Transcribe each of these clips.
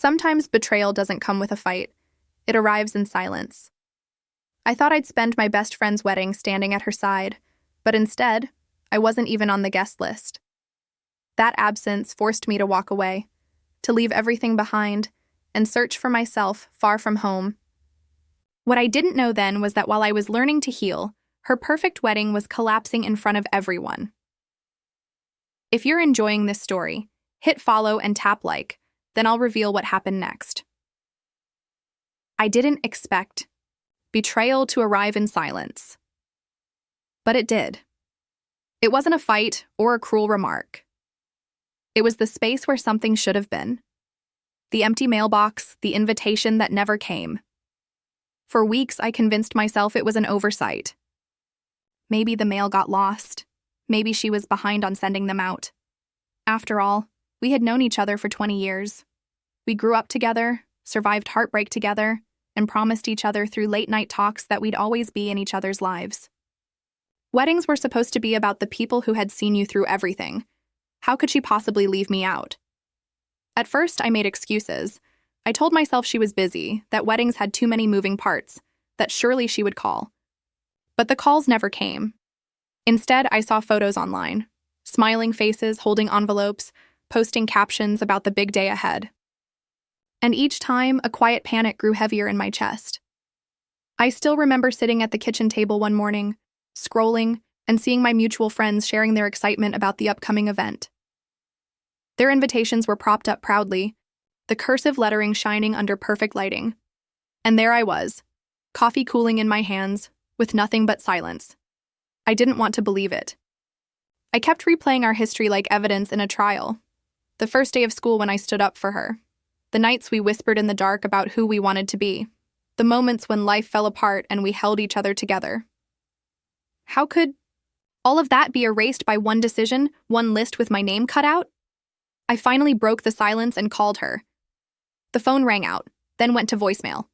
Sometimes betrayal doesn't come with a fight. It arrives in silence. I thought I'd spend my best friend's wedding standing at her side, but instead, I wasn't even on the guest list. That absence forced me to walk away, to leave everything behind, and search for myself far from home. What I didn't know then was that while I was learning to heal, her perfect wedding was collapsing in front of everyone. If you're enjoying this story, hit follow and tap like, then I'll reveal what happened next. I didn't expect betrayal to arrive in silence. But it did. It wasn't a fight or a cruel remark. It was the space where something should have been. The empty mailbox, the invitation that never came. For weeks, I convinced myself it was an oversight. Maybe the mail got lost. Maybe she was behind on sending them out. After all, we had known each other for 20 years. We grew up together, survived heartbreak together, and promised each other through late-night talks that we'd always be in each other's lives. Weddings were supposed to be about the people who had seen you through everything. How could she possibly leave me out? At first, I made excuses. I told myself she was busy, that weddings had too many moving parts, that surely she would call. But the calls never came. Instead, I saw photos online, smiling faces holding envelopes, posting captions about the big day ahead. And each time, a quiet panic grew heavier in my chest. I still remember sitting at the kitchen table one morning, scrolling, and seeing my mutual friends sharing their excitement about the upcoming event. Their invitations were propped up proudly, the cursive lettering shining under perfect lighting. And there I was, coffee cooling in my hands, with nothing but silence. I didn't want to believe it. I kept replaying our history like evidence in a trial. The first day of school when I stood up for her. The nights we whispered in the dark about who we wanted to be. The moments when life fell apart and we held each other together. How could all of that be erased by one decision, one list with my name cut out? I finally broke the silence and called her. The phone rang out, then went to voicemail.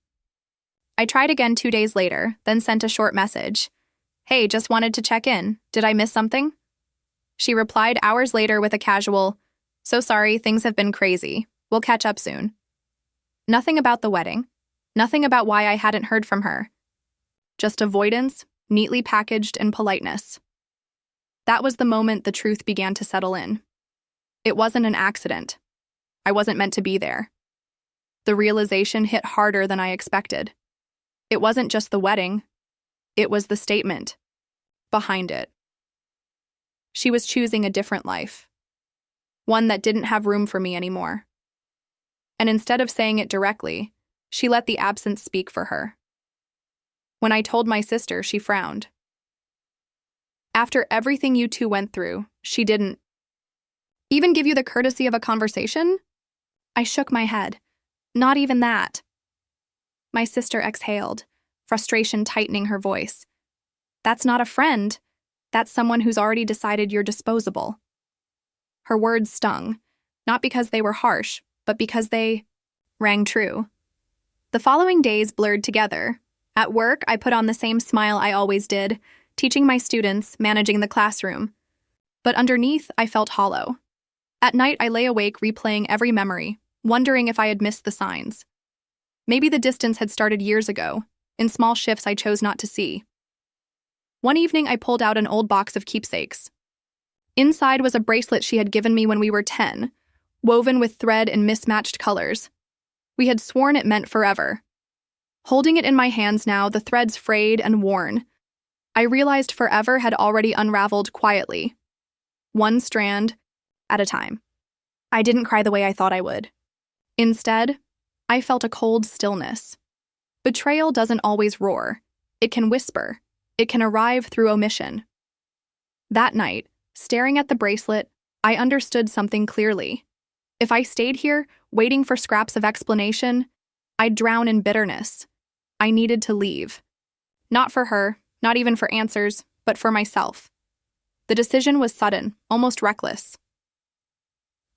I tried again 2 days later, then sent a short message. Hey, just wanted to check in. Did I miss something? She replied hours later with a casual, so sorry, things have been crazy. We'll catch up soon. Nothing about the wedding. Nothing about why I hadn't heard from her. Just avoidance, neatly packaged in politeness. That was the moment the truth began to settle in. It wasn't an accident. I wasn't meant to be there. The realization hit harder than I expected. It wasn't just the wedding. It was the statement behind it. She was choosing a different life. One that didn't have room for me anymore. And instead of saying it directly, she let the absence speak for her. When I told my sister, she frowned. After everything you two went through, she didn't even give you the courtesy of a conversation? I shook my head. Not even that. My sister exhaled, frustration tightening her voice. That's not a friend. That's someone who's already decided you're disposable. Her words stung, not because they were harsh, but because they rang true. The following days blurred together. At work, I put on the same smile I always did, teaching my students, managing the classroom. But underneath, I felt hollow. At night, I lay awake replaying every memory, wondering if I had missed the signs. Maybe the distance had started years ago, in small shifts I chose not to see. One evening, I pulled out an old box of keepsakes. Inside was a bracelet she had given me when we were 10, woven with thread in mismatched colors. We had sworn it meant forever. Holding it in my hands now, the threads frayed and worn. I realized forever had already unraveled quietly. One strand at a time. I didn't cry the way I thought I would. Instead, I felt a cold stillness. Betrayal doesn't always roar. It can whisper. It can arrive through omission. That night, staring at the bracelet, I understood something clearly. If I stayed here, waiting for scraps of explanation, I'd drown in bitterness. I needed to leave. Not for her, not even for answers, but for myself. The decision was sudden, almost reckless.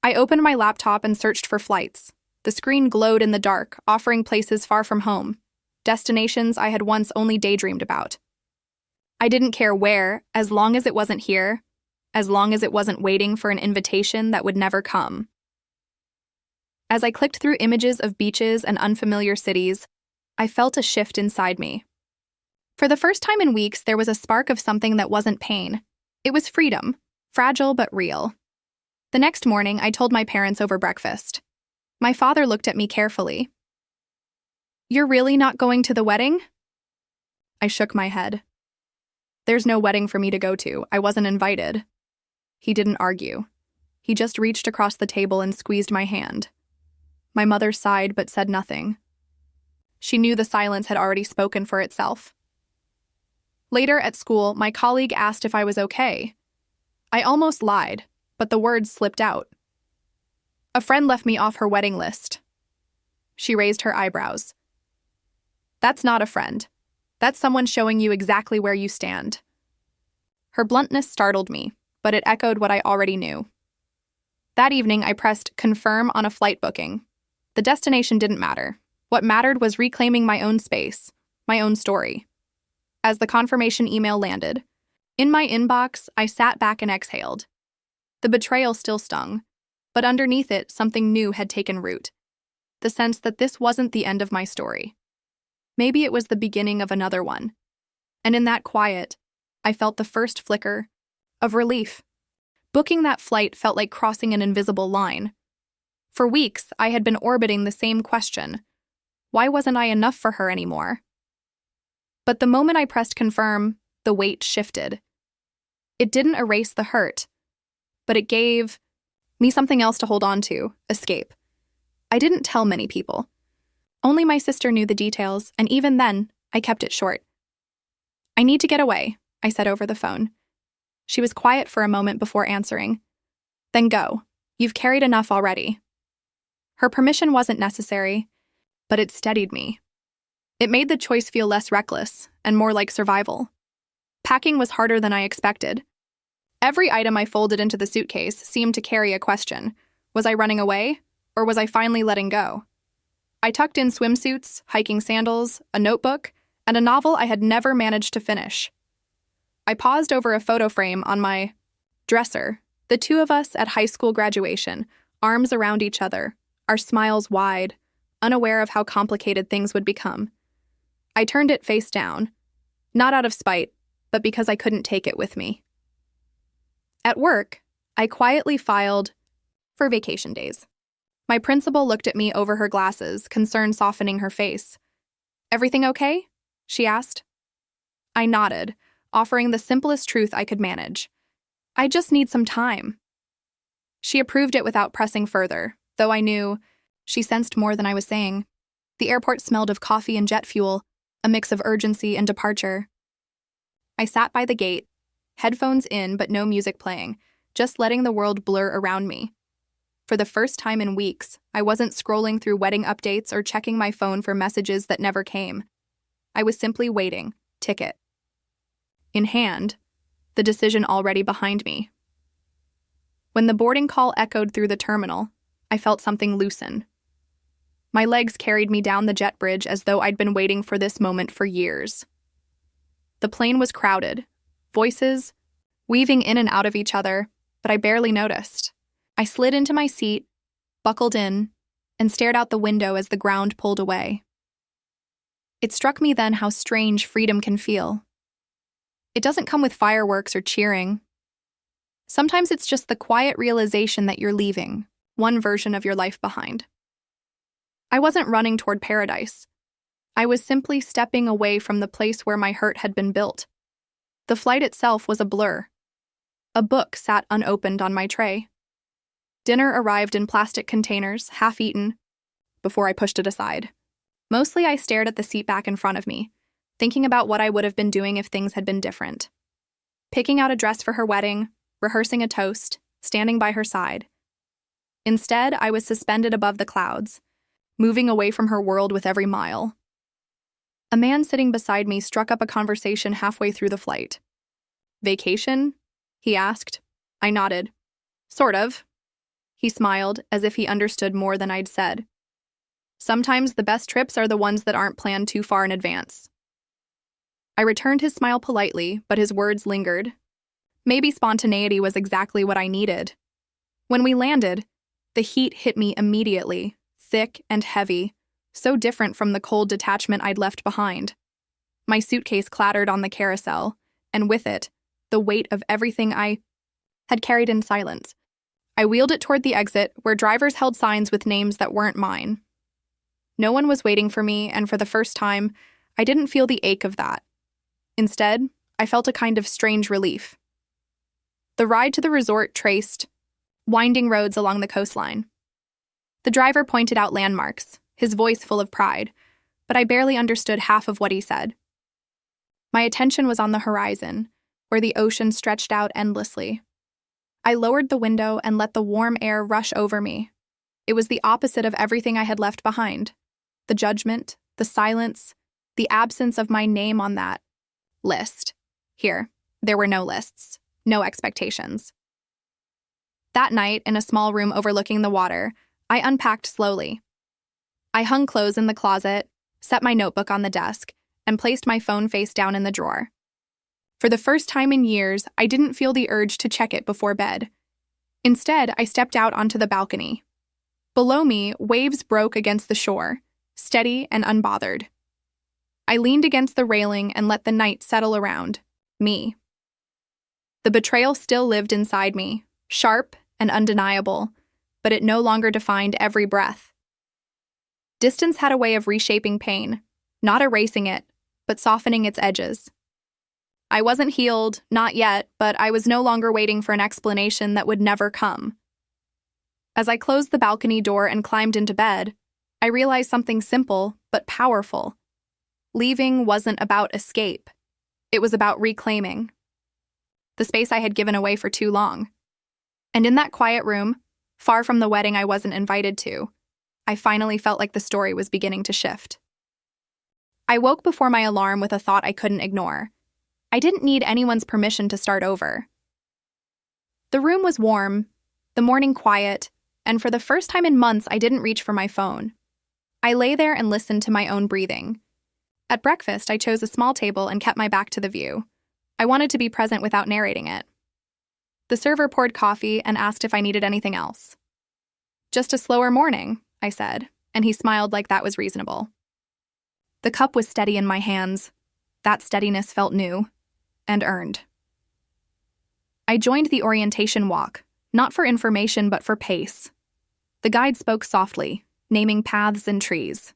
I opened my laptop and searched for flights. The screen glowed in the dark, offering places far from home, destinations I had once only daydreamed about. I didn't care where, as long as it wasn't here, as long as it wasn't waiting for an invitation that would never come. As I clicked through images of beaches and unfamiliar cities, I felt a shift inside me. For the first time in weeks, there was a spark of something that wasn't pain. It was freedom, fragile but real. The next morning, I told my parents over breakfast. My father looked at me carefully. "You're really not going to the wedding?" I shook my head. "There's no wedding for me to go to. I wasn't invited." He didn't argue. He just reached across the table and squeezed my hand. My mother sighed but said nothing. She knew the silence had already spoken for itself. Later at school, my colleague asked if I was okay. I almost lied, but the words slipped out. "A friend left me off her wedding list." She raised her eyebrows. "That's not a friend. That's someone showing you exactly where you stand." Her bluntness startled me, but it echoed what I already knew. That evening, I pressed confirm on a flight booking. The destination didn't matter. What mattered was reclaiming my own space, my own story. As the confirmation email landed, in my inbox, I sat back and exhaled. The betrayal still stung, but underneath it, something new had taken root. The sense that this wasn't the end of my story. Maybe it was the beginning of another one. And in that quiet, I felt the first flicker of relief. Booking that flight felt like crossing an invisible line. For weeks, I had been orbiting the same question. Why wasn't I enough for her anymore? But the moment I pressed confirm, the weight shifted. It didn't erase the hurt, but it gave me something else to hold on to, escape. I didn't tell many people. Only my sister knew the details, and even then, I kept it short. "I need to get away," I said over the phone. She was quiet for a moment before answering. "Then go. You've carried enough already." Her permission wasn't necessary, but it steadied me. It made the choice feel less reckless and more like survival. Packing was harder than I expected. Every item I folded into the suitcase seemed to carry a question. Was I running away, or was I finally letting go? I tucked in swimsuits, hiking sandals, a notebook, and a novel I had never managed to finish. I paused over a photo frame on my dresser, the two of us at high school graduation, arms around each other, our smiles wide, unaware of how complicated things would become. I turned it face down, not out of spite, but because I couldn't take it with me. At work, I quietly filed for vacation days. My principal looked at me over her glasses, concern softening her face. "Everything okay?" she asked. I nodded, offering the simplest truth I could manage. "I just need some time." She approved it without pressing further, though I knew she sensed more than I was saying. The airport smelled of coffee and jet fuel, a mix of urgency and departure. I sat by the gate, headphones in but no music playing, just letting the world blur around me. For the first time in weeks, I wasn't scrolling through wedding updates or checking my phone for messages that never came. I was simply waiting, ticket in hand, the decision already behind me. When the boarding call echoed through the terminal, I felt something loosen. My legs carried me down the jet bridge as though I'd been waiting for this moment for years. The plane was crowded, voices weaving in and out of each other, but I barely noticed. I slid into my seat, buckled in, and stared out the window as the ground pulled away. It struck me then how strange freedom can feel. It doesn't come with fireworks or cheering. Sometimes it's just the quiet realization that you're leaving one version of your life behind. I wasn't running toward paradise. I was simply stepping away from the place where my hurt had been built. The flight itself was a blur. A book sat unopened on my tray. Dinner arrived in plastic containers, half-eaten, before I pushed it aside. Mostly I stared at the seat back in front of me, thinking about what I would have been doing if things had been different. Picking out a dress for her wedding, rehearsing a toast, standing by her side. Instead, I was suspended above the clouds, moving away from her world with every mile. A man sitting beside me struck up a conversation halfway through the flight. "Vacation?" he asked. I nodded. "Sort of." He smiled, as if he understood more than I'd said. "Sometimes the best trips are the ones that aren't planned too far in advance." I returned his smile politely, but his words lingered. Maybe spontaneity was exactly what I needed. When we landed, the heat hit me immediately, thick and heavy, so different from the cold detachment I'd left behind. My suitcase clattered on the carousel, and with it, the weight of everything I had carried in silence. I wheeled it toward the exit, where drivers held signs with names that weren't mine. No one was waiting for me, and for the first time, I didn't feel the ache of that. Instead, I felt a kind of strange relief. The ride to the resort traced winding roads along the coastline. The driver pointed out landmarks, his voice full of pride, but I barely understood half of what he said. My attention was on the horizon, where the ocean stretched out endlessly. I lowered the window and let the warm air rush over me. It was the opposite of everything I had left behind. The judgment, the silence, the absence of my name on that list. Here, there were no lists, no expectations. That night, in a small room overlooking the water, I unpacked slowly. I hung clothes in the closet, set my notebook on the desk, and placed my phone face down in the drawer. For the first time in years, I didn't feel the urge to check it before bed. Instead, I stepped out onto the balcony. Below me, waves broke against the shore, steady and unbothered. I leaned against the railing and let the night settle around me. The betrayal still lived inside me, sharp and undeniable, but it no longer defined every breath. Distance had a way of reshaping pain, not erasing it, but softening its edges. I wasn't healed, not yet, but I was no longer waiting for an explanation that would never come. As I closed the balcony door and climbed into bed, I realized something simple but powerful. Leaving wasn't about escape. It was about reclaiming the space I had given away for too long. And in that quiet room, far from the wedding I wasn't invited to, I finally felt like the story was beginning to shift. I woke before my alarm with a thought I couldn't ignore. I didn't need anyone's permission to start over. The room was warm, the morning quiet, and for the first time in months, I didn't reach for my phone. I lay there and listened to my own breathing. At breakfast, I chose a small table and kept my back to the view. I wanted to be present without narrating it. The server poured coffee and asked if I needed anything else. "Just a slower morning," I said, and he smiled like that was reasonable. The cup was steady in my hands. That steadiness felt new and earned. I joined the orientation walk, not for information but for pace. The guide spoke softly, naming paths and trees.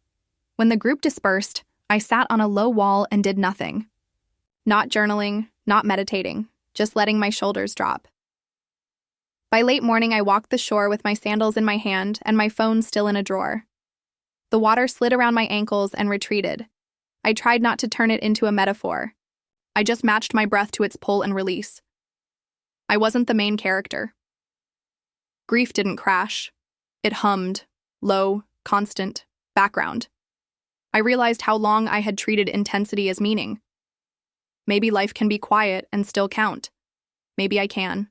When the group dispersed, I sat on a low wall and did nothing. Not journaling, not meditating, just letting my shoulders drop. By late morning, I walked the shore with my sandals in my hand and my phone still in a drawer. The water slid around my ankles and retreated. I tried not to turn it into a metaphor. I just matched my breath to its pull and release. I wasn't the main character. Grief didn't crash. It hummed, low, constant, background. I realized how long I had treated intensity as meaning. Maybe life can be quiet and still count. Maybe I can.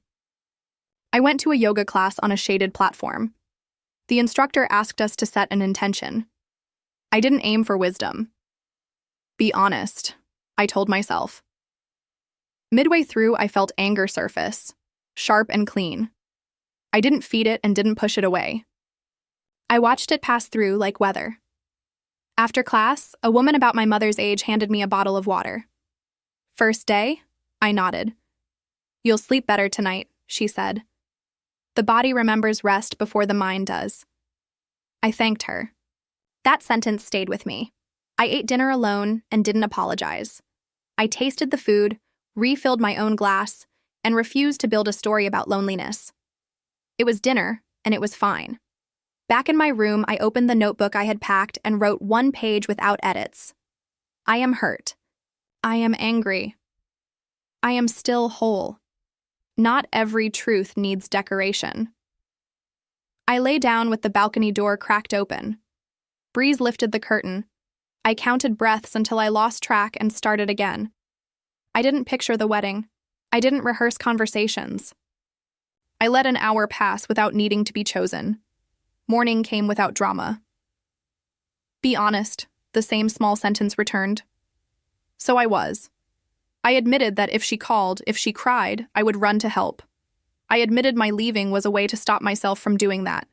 I went to a yoga class on a shaded platform. The instructor asked us to set an intention. I didn't aim for wisdom. Be honest, I told myself. Midway through, I felt anger surface, sharp and clean. I didn't feed it and didn't push it away. I watched it pass through like weather. After class, a woman about my mother's age handed me a bottle of water. "First day?" I nodded. "You'll sleep better tonight," she said. "The body remembers rest before the mind does." I thanked her. That sentence stayed with me. I ate dinner alone and didn't apologize. I tasted the food, refilled my own glass, and refused to build a story about loneliness. It was dinner, and it was fine. Back in my room, I opened the notebook I had packed and wrote one page without edits. I am hurt. I am angry. I am still whole. Not every truth needs decoration. I lay down with the balcony door cracked open. Breeze lifted the curtain. I counted breaths until I lost track and started again. I didn't picture the wedding. I didn't rehearse conversations. I let an hour pass without needing to be chosen. Morning came without drama. "Be honest," the same small sentence returned. So I was. I admitted that if she called, if she cried, I would run to help. I admitted my leaving was a way to stop myself from doing that.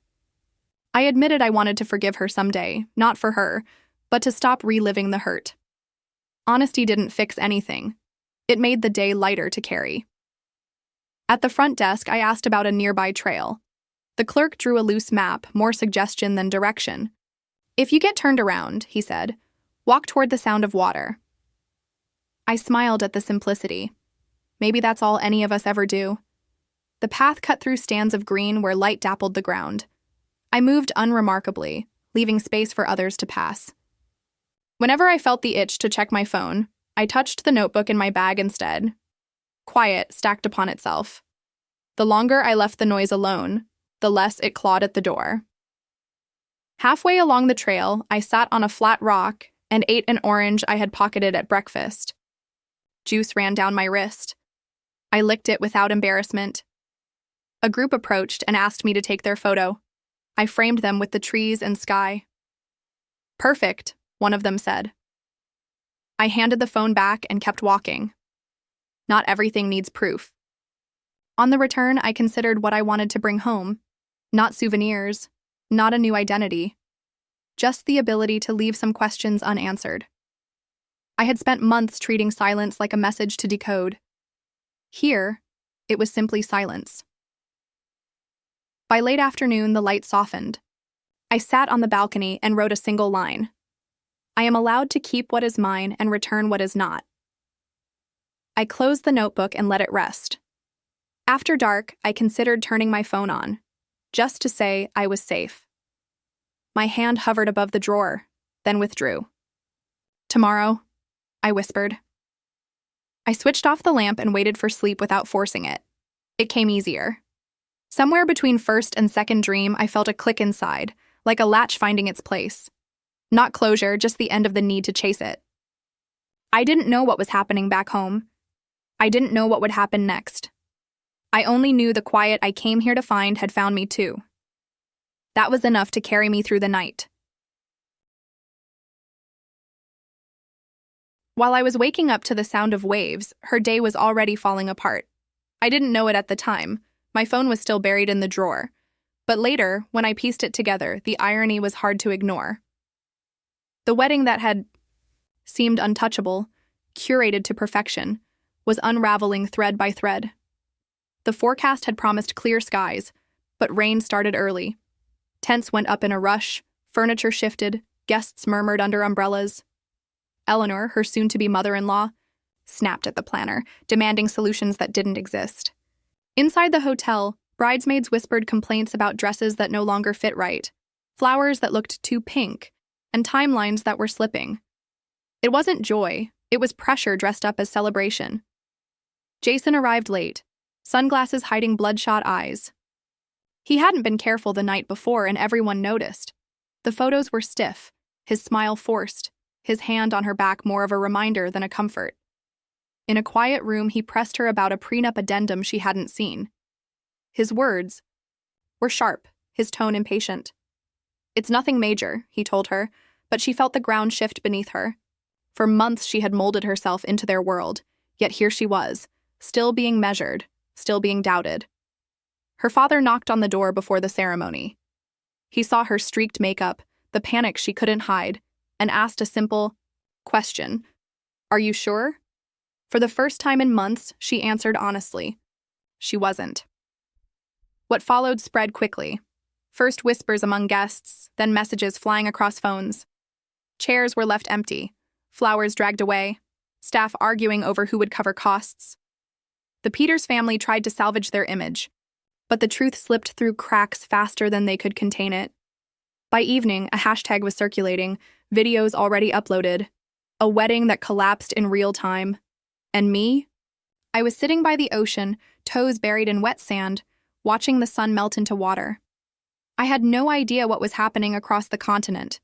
I admitted I wanted to forgive her someday, not for her, but to stop reliving the hurt. Honesty didn't fix anything. It made the day lighter to carry. At the front desk, I asked about a nearby trail. The clerk drew a loose map, more suggestion than direction. "If you get turned around," he said, "walk toward the sound of water." I smiled at the simplicity. Maybe that's all any of us ever do. The path cut through stands of green where light dappled the ground. I moved unremarkably, leaving space for others to pass. Whenever I felt the itch to check my phone, I touched the notebook in my bag instead. Quiet stacked upon itself. The longer I left the noise alone, the less it clawed at the door. Halfway along the trail, I sat on a flat rock and ate an orange I had pocketed at breakfast. Juice ran down my wrist. I licked it without embarrassment. A group approached and asked me to take their photo. I framed them with the trees and sky. "Perfect," one of them said. I handed the phone back and kept walking. Not everything needs proof. On the return, I considered what I wanted to bring home. Not souvenirs, not a new identity. Just the ability to leave some questions unanswered. I had spent months treating silence like a message to decode. Here, it was simply silence. By late afternoon, the light softened. I sat on the balcony and wrote a single line. I am allowed to keep what is mine and return what is not. I closed the notebook and let it rest. After dark, I considered turning my phone on, just to say I was safe. My hand hovered above the drawer, then withdrew. "Tomorrow," I whispered. I switched off the lamp and waited for sleep without forcing it. It came easier. Somewhere between first and second dream, I felt a click inside, like a latch finding its place. Not closure, just the end of the need to chase it. I didn't know what was happening back home. I didn't know what would happen next. I only knew the quiet I came here to find had found me too. That was enough to carry me through the night. While I was waking up to the sound of waves, her day was already falling apart. I didn't know it at the time. My phone was still buried in the drawer. But later, when I pieced it together, the irony was hard to ignore. The wedding that had seemed untouchable, curated to perfection, was unraveling thread by thread. The forecast had promised clear skies, but rain started early. Tents went up in a rush, furniture shifted, guests murmured under umbrellas. Eleanor, her soon-to-be mother-in-law, snapped at the planner, demanding solutions that didn't exist. Inside the hotel, bridesmaids whispered complaints about dresses that no longer fit right, flowers that looked too pink, and timelines that were slipping. It wasn't joy, it was pressure dressed up as celebration. Jason arrived late, sunglasses hiding bloodshot eyes. He hadn't been careful the night before and everyone noticed. The photos were stiff, his smile forced, his hand on her back more of a reminder than a comfort. In a quiet room, he pressed her about a prenup addendum she hadn't seen. His words were sharp, his tone impatient. "It's nothing major," he told her, but she felt the ground shift beneath her. For months she had molded herself into their world, yet here she was, still being measured, still being doubted. Her father knocked on the door before the ceremony. He saw her streaked makeup, the panic she couldn't hide, and asked a simple question. "Are you sure?" For the first time in months, she answered honestly. She wasn't. What followed spread quickly. First whispers among guests, then messages flying across phones. Chairs were left empty, flowers dragged away, staff arguing over who would cover costs. The Peters family tried to salvage their image, but the truth slipped through cracks faster than they could contain it. By evening, a hashtag was circulating, videos already uploaded, a wedding that collapsed in real time. And me? I was sitting by the ocean, toes buried in wet sand, watching the sun melt into water. I had no idea what was happening across the continent.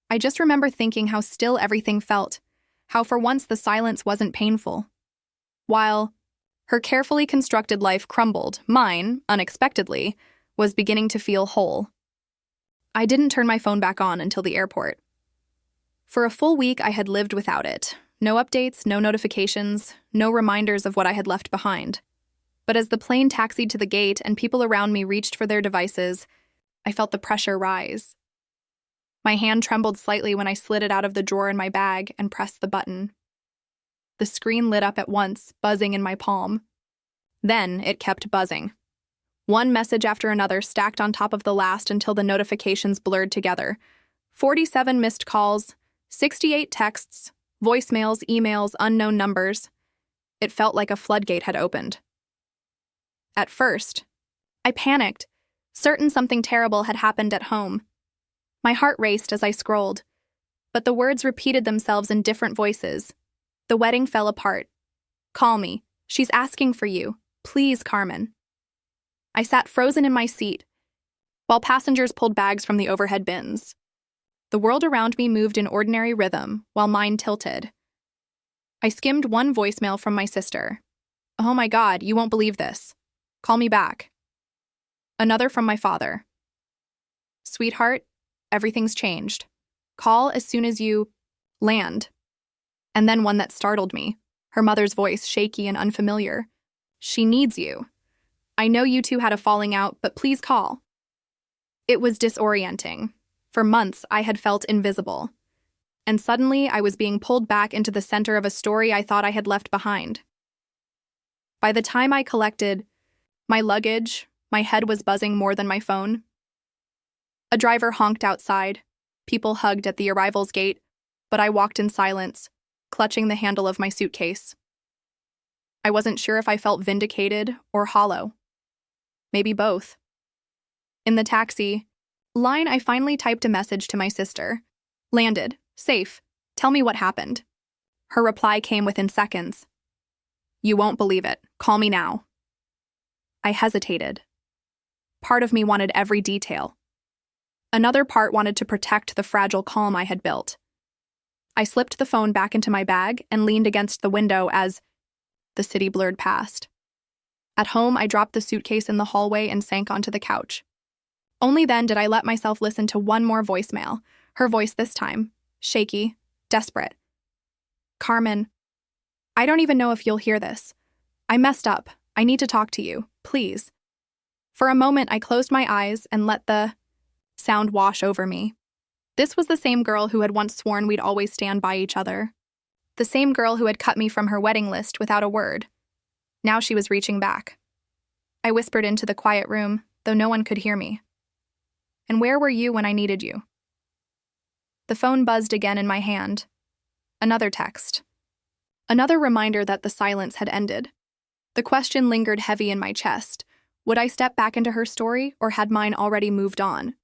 I just remember thinking how still everything felt, how for once the silence wasn't painful. While her carefully constructed life crumbled, mine, unexpectedly, was beginning to feel whole. I didn't turn my phone back on until the airport. For a full week, I had lived without it. No updates, no notifications, no reminders of what I had left behind. But as the plane taxied to the gate and people around me reached for their devices, I felt the pressure rise. My hand trembled slightly when I slid it out of the drawer in my bag and pressed the button. The screen lit up at once, buzzing in my palm. Then it kept buzzing. One message after another stacked on top of the last until the notifications blurred together. 47 missed calls, 68 texts, voicemails, emails, unknown numbers. It felt like a floodgate had opened. At first, I panicked, certain something terrible had happened at home. My heart raced as I scrolled, but the words repeated themselves in different voices. The wedding fell apart. Call me. She's asking for you. Please, Carmen. I sat frozen in my seat, while passengers pulled bags from the overhead bins. The world around me moved in ordinary rhythm, while mine tilted. I skimmed one voicemail from my sister. Oh my God, you won't believe this. Call me back. Another from my father. Sweetheart, everything's changed. Call as soon as you land. And then one that startled me, her mother's voice shaky and unfamiliar. She needs you. I know you two had a falling out, but please call. It was disorienting. For months, I had felt invisible. And suddenly, I was being pulled back into the center of a story I thought I had left behind. By the time I collected my luggage, my head was buzzing more than my phone. A driver honked outside. People hugged at the arrivals gate, but I walked in silence, clutching the handle of my suitcase. I wasn't sure if I felt vindicated or hollow. Maybe both. In the taxi line, I finally typed a message to my sister. Landed. Safe. Tell me what happened. Her reply came within seconds. You won't believe it. Call me now. I hesitated. Part of me wanted every detail. Another part wanted to protect the fragile calm I had built. I slipped the phone back into my bag and leaned against the window as the city blurred past. At home, I dropped the suitcase in the hallway and sank onto the couch. Only then did I let myself listen to one more voicemail, her voice this time, shaky, desperate. Carmen, I don't even know if you'll hear this. I messed up. I need to talk to you, please. For a moment, I closed my eyes and let the sound wash over me. This was the same girl who had once sworn we'd always stand by each other. The same girl who had cut me from her wedding list without a word. Now she was reaching back. I whispered into the quiet room, though no one could hear me. And where were you when I needed you? The phone buzzed again in my hand. Another text. Another reminder that the silence had ended. The question lingered heavy in my chest. Would I step back into her story, or had mine already moved on?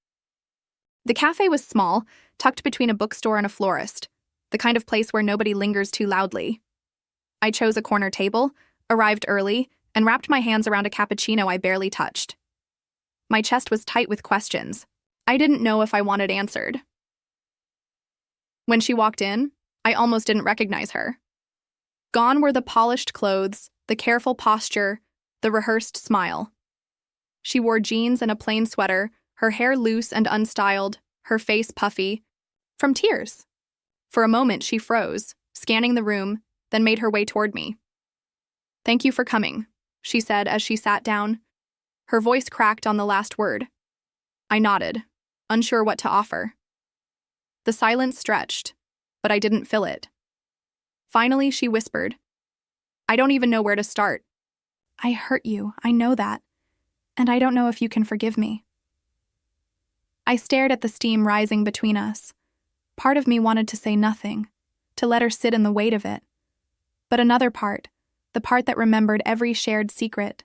The cafe was small, tucked between a bookstore and a florist, the kind of place where nobody lingers too loudly. I chose a corner table, arrived early, and wrapped my hands around a cappuccino I barely touched. My chest was tight with questions. I didn't know if I wanted answered. When she walked in, I almost didn't recognize her. Gone were the polished clothes, the careful posture, the rehearsed smile. She wore jeans and a plain sweater, her hair loose and unstyled, her face puffy, from tears. For a moment, she froze, scanning the room, then made her way toward me. Thank you for coming, she said as she sat down. Her voice cracked on the last word. I nodded, unsure what to offer. The silence stretched, but I didn't fill it. Finally, she whispered, I don't even know where to start. I hurt you, I know that, and I don't know if you can forgive me. I stared at the steam rising between us. Part of me wanted to say nothing, to let her sit in the weight of it. But another part, the part that remembered every shared secret,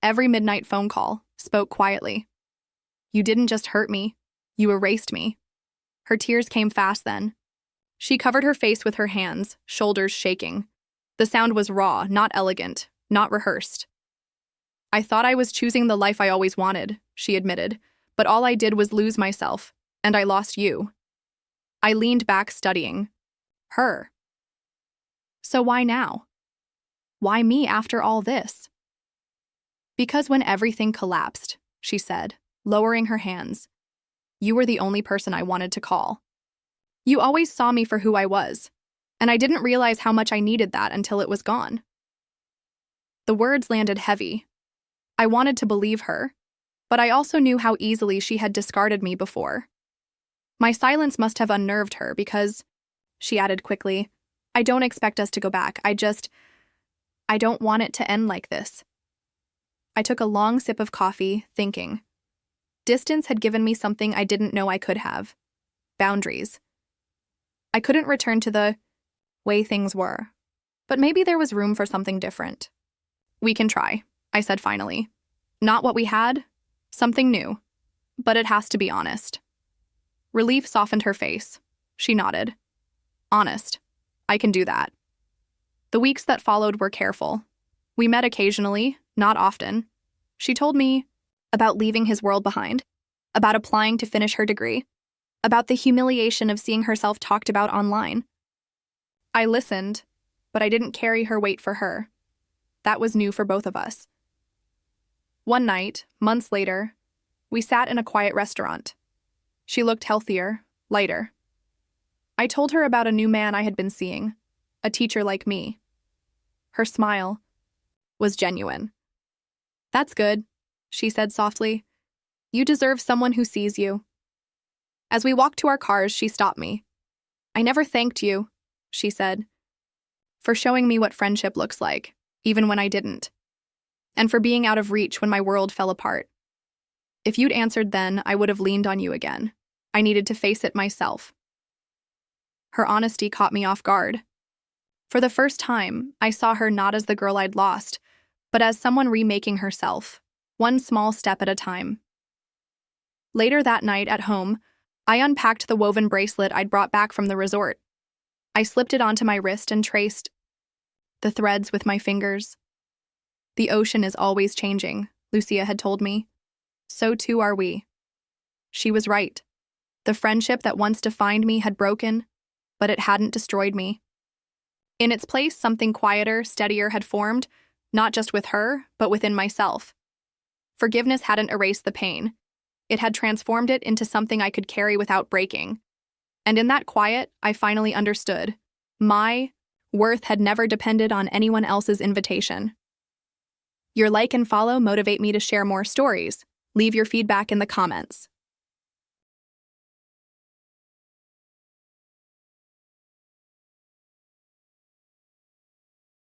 every midnight phone call, spoke quietly. You didn't just hurt me, you erased me. Her tears came fast then. She covered her face with her hands, shoulders shaking. The sound was raw, not elegant, not rehearsed. I thought I was choosing the life I always wanted, she admitted, but all I did was lose myself, and I lost you. I leaned back, studying her. So why now? Why me after all this? Because when everything collapsed, she said, lowering her hands, you were the only person I wanted to call. You always saw me for who I was, and I didn't realize how much I needed that until it was gone. The words landed heavy. I wanted to believe her. But I also knew how easily she had discarded me before. My silence must have unnerved her because, she added quickly, I don't expect us to go back. I don't want it to end like this. I took a long sip of coffee, thinking. Distance had given me something I didn't know I could have. Boundaries. I couldn't return to the way things were. But maybe there was room for something different. We can try, I said finally. Not what we had, something new. But it has to be honest. Relief softened her face. She nodded. Honest. I can do that. The weeks that followed were careful. We met occasionally, not often. She told me about leaving his world behind, about applying to finish her degree, about the humiliation of seeing herself talked about online. I listened, but I didn't carry her weight for her. That was new for both of us. One night, months later, we sat in a quiet restaurant. She looked healthier, lighter. I told her about a new man I had been seeing, a teacher like me. Her smile was genuine. That's good, she said softly. You deserve someone who sees you. As we walked to our cars, she stopped me. I never thanked you, she said, for showing me what friendship looks like, even when I didn't, and for being out of reach when my world fell apart. If you'd answered then, I would have leaned on you again. I needed to face it myself. Her honesty caught me off guard. For the first time, I saw her not as the girl I'd lost, but as someone remaking herself, one small step at a time. Later that night at home, I unpacked the woven bracelet I'd brought back from the resort. I slipped it onto my wrist and traced the threads with my fingers. The ocean is always changing, Lucia had told me. So too are we. She was right. The friendship that once defined me had broken, but it hadn't destroyed me. In its place, something quieter, steadier had formed, not just with her, but within myself. Forgiveness hadn't erased the pain. It had transformed it into something I could carry without breaking. And in that quiet, I finally understood. My worth had never depended on anyone else's invitation. Your like and follow motivate me to share more stories. Leave your feedback in the comments.